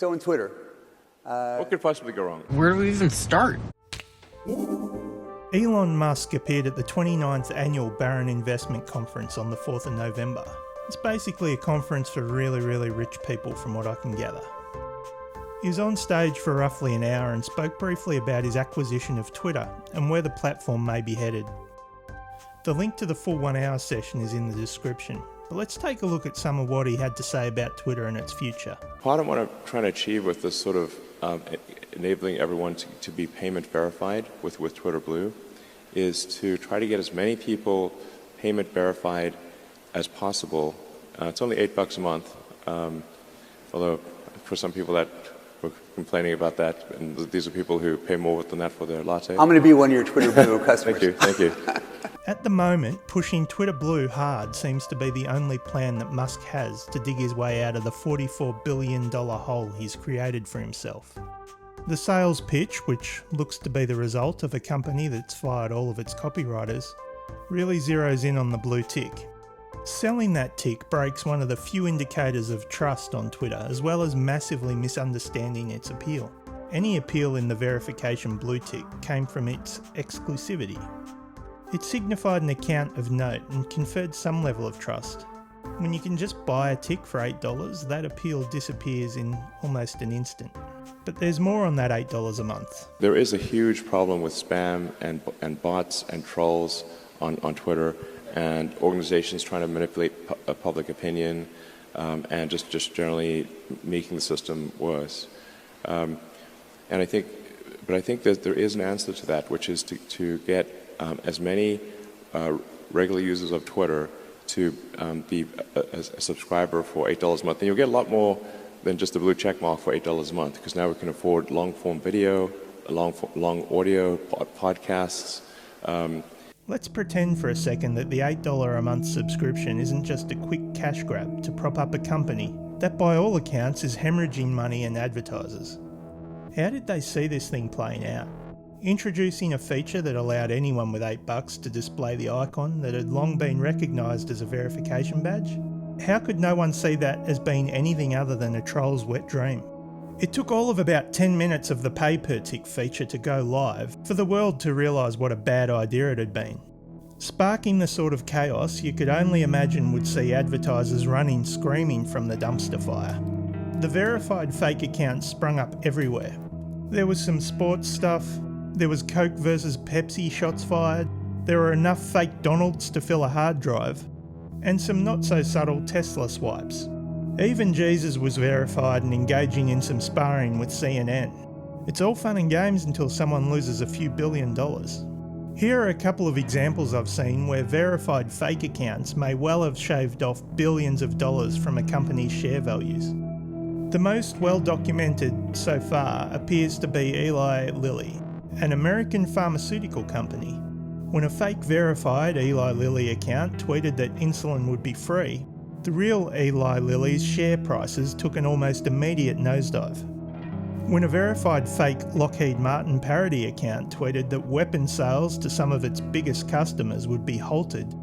So in Twitter. What could possibly go wrong? Where do we even start? Elon Musk appeared at the 29th Annual Barron Investment Conference on the 4th of November. It's basically a conference for really, really rich people from what I can gather. He was on stage for roughly an hour and spoke briefly about his acquisition of Twitter and where the platform may be headed. The link to the full 1 hour session is in the description, but let's take a look at some of what he had to say about Twitter and its future. Part of what I'm trying to achieve with this sort of enabling everyone to be payment verified with Twitter Blue is to try to get as many people payment verified as possible. It's only $8 a month, although for some people that were complaining about that, and these are people who pay more than that for their latte. I'm going to be one of your Twitter Blue customers. Thank you. At the moment, pushing Twitter Blue hard seems to be the only plan that Musk has to dig his way out of the $44 billion hole he's created for himself. The sales pitch, which looks to be the result of a company that's fired all of its copywriters, really zeroes in on the blue tick. Selling that tick breaks one of the few indicators of trust on Twitter, as well as massively misunderstanding its appeal. Any appeal in the verification blue tick came from its exclusivity. It signified an account of note and conferred some level of trust. When you can just buy a tick for $8, that appeal disappears in almost an instant. But there's more on that $8 a month. There is a huge problem with spam and bots and trolls on Twitter, and organizations trying to manipulate public opinion and just generally making the system worse. And I think that there is an answer to that, which is to get as many regular users of Twitter to be a subscriber for $8 a month. And you'll get a lot more than just a blue check mark for $8 a month, because now we can afford long-form video, long audio, podcasts. Let's pretend for a second that the $8 a month subscription isn't just a quick cash grab to prop up a company that by all accounts is hemorrhaging money and advertisers. How did they see this thing playing out? Introducing a feature that allowed anyone with $8 to display the icon that had long been recognised as a verification badge? How could no one see that as being anything other than a troll's wet dream? It took all of about 10 minutes of the pay per tick feature to go live for the world to realise what a bad idea it had been. Sparking the sort of chaos you could only imagine would see advertisers running screaming from the dumpster fire. The verified fake accounts sprung up everywhere. There was some sports stuff, there was Coke versus Pepsi shots fired, there were enough fake Donalds to fill a hard drive, and some not so subtle Tesla swipes. Even Jesus was verified and engaging in some sparring with CNN. It's all fun and games until someone loses a few $1 billion. Here are a couple of examples I've seen where verified fake accounts may well have shaved off billions of dollars from a company's share values. The most well documented so far appears to be Eli Lilly, an American pharmaceutical company. When a fake verified Eli Lilly account tweeted that insulin would be free, the real Eli Lilly's share prices took an almost immediate nosedive. When a verified fake Lockheed Martin parody account tweeted that weapon sales to some of its biggest customers would be halted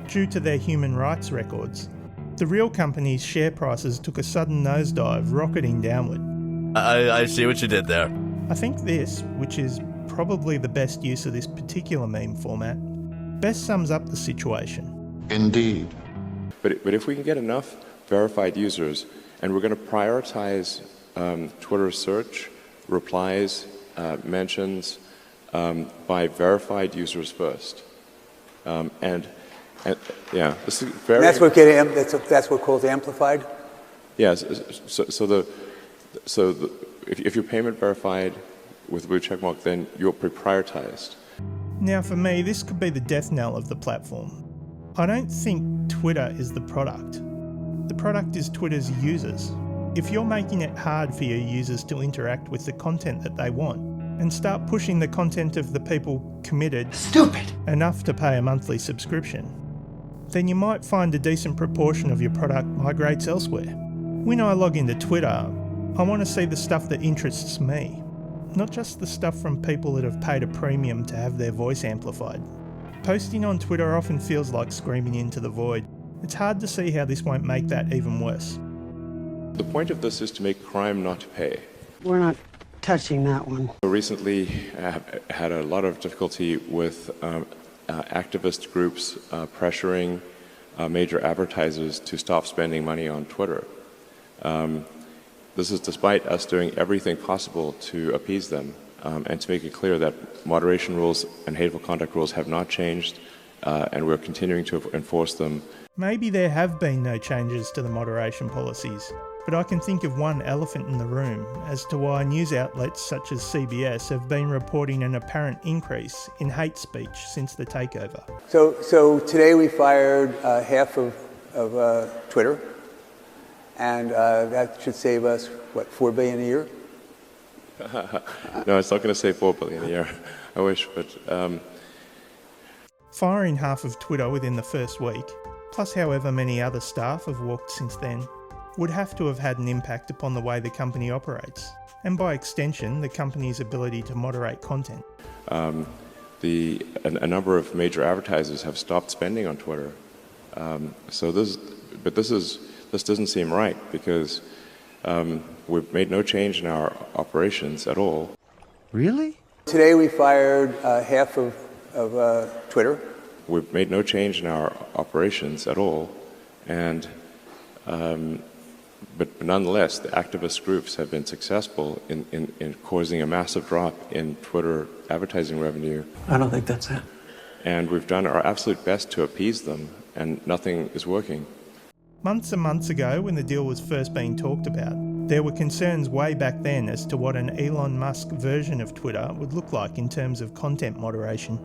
due to their human rights records, the real company's share prices took a sudden nosedive, rocketing downward. I see what you did there. I think this, which is probably the best use of this particular meme format, best sums up the situation. Indeed. But if we can get enough verified users, and we're going to prioritize Twitter search, replies, mentions by verified users first, and this is very. And that's what calls amplified. Yes. If you're payment verified with a blue checkmark, then you're prioritized. Now for me, this could be the death knell of the platform. I don't think Twitter is the product. The product is Twitter's users. If you're making it hard for your users to interact with the content that they want, and start pushing the content of the people committed enough to pay a monthly subscription, then you might find a decent proportion of your product migrates elsewhere. When I log into Twitter, I want to see the stuff that interests me, not just the stuff from people that have paid a premium to have their voice amplified. Posting on Twitter often feels like screaming into the void. It's hard to see how this won't make that even worse. The point of this is to make crime not pay. We're not touching that one. Recently, I had a lot of difficulty with activist groups pressuring major advertisers to stop spending money on Twitter. This is despite us doing everything possible to appease them and to make it clear that moderation rules and hateful conduct rules have not changed, and we're continuing to enforce them. Maybe there have been no changes to the moderation policies, but I can think of one elephant in the room as to why news outlets such as CBS have been reporting an apparent increase in hate speech since the takeover. So today we fired half of Twitter, and that should save us, what, $4 billion a year? No, it's not going to save $4 billion a year. I wish, but... Firing half of Twitter within the first week, plus however many other staff have walked since then, would have to have had an impact upon the way the company operates, and by extension, the company's ability to moderate content. A number of major advertisers have stopped spending on Twitter. This doesn't seem right because we've made no change in our operations at all. Really? Today we fired half of Twitter. We've made no change in our operations at all, and but nonetheless, the activist groups have been successful in causing a massive drop in Twitter advertising revenue. I don't think that's it. And we've done our absolute best to appease them, and nothing is working. Months and months ago, when the deal was first being talked about, there were concerns way back then as to what an Elon Musk version of Twitter would look like in terms of content moderation.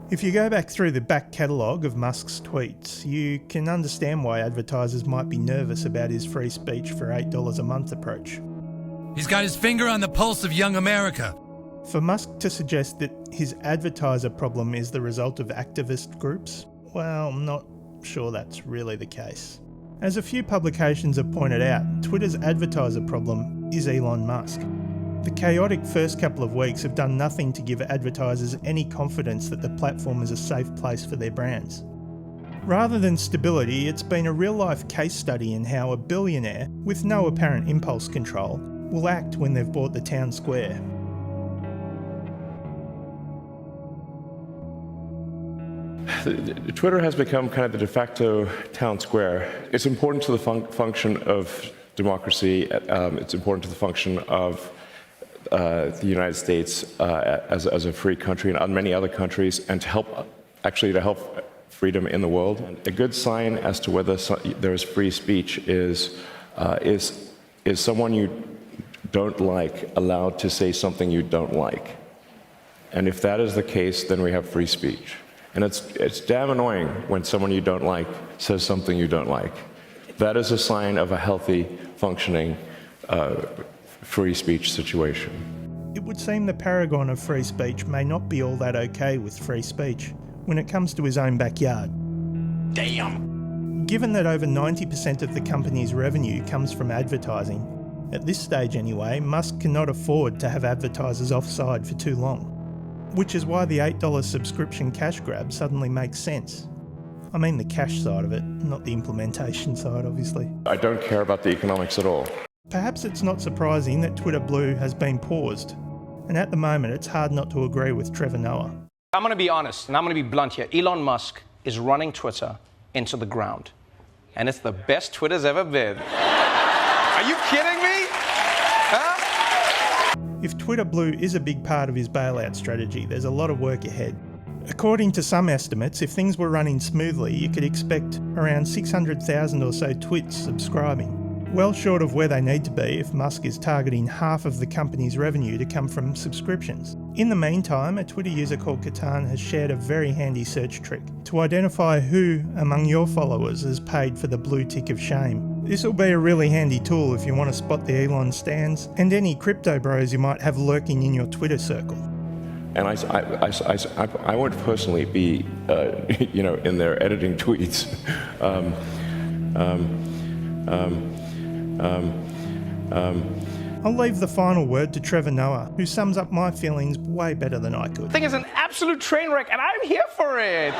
If you go back through the back catalogue of Musk's tweets, you can understand why advertisers might be nervous about his free speech for $8 a month approach. He's got his finger on the pulse of young America. For Musk to suggest that his advertiser problem is the result of activist groups, well, I'm not sure that's really the case. As a few publications have pointed out, Twitter's advertiser problem is Elon Musk. The chaotic first couple of weeks have done nothing to give advertisers any confidence that the platform is a safe place for their brands. Rather than stability, it's been a real-life case study in how a billionaire, with no apparent impulse control, will act when they've bought the town square. Twitter has become kind of the de facto town square. It's important to the function of democracy. It's important to the function of the United States as a free country and many other countries, and to help freedom in the world. A good sign as to whether there is free speech is someone you don't like allowed to say something you don't like. And if that is the case, then we have free speech. And it's damn annoying when someone you don't like says something you don't like. That is a sign of a healthy, functioning, free speech situation. It would seem the paragon of free speech may not be all that okay with free speech when it comes to his own backyard. Damn! Given that over 90% of the company's revenue comes from advertising, at this stage anyway, Musk cannot afford to have advertisers offside for too long. Which is why the $8 subscription cash grab suddenly makes sense. I mean the cash side of it, not the implementation side, obviously. I don't care about the economics at all. Perhaps it's not surprising that Twitter Blue has been paused, and at the moment it's hard not to agree with Trevor Noah. I'm going to be honest, and I'm going to be blunt here. Elon Musk is running Twitter into the ground, and it's the best Twitter's ever been. Are you kidding me? Huh? If Twitter Blue is a big part of his bailout strategy, there's a lot of work ahead. According to some estimates, if things were running smoothly, you could expect around 600,000 or so twits subscribing. Well short of where they need to be if Musk is targeting half of the company's revenue to come from subscriptions. In the meantime, a Twitter user called Catan has shared a very handy search trick to identify who among your followers has paid for the blue tick of shame. This will be a really handy tool if you want to spot the Elon stands and any crypto bros you might have lurking in your Twitter circle. And I won't personally be, in there editing tweets. I'll leave the final word to Trevor Noah, who sums up my feelings way better than I could. The thing is an absolute train wreck, and I'm here for it.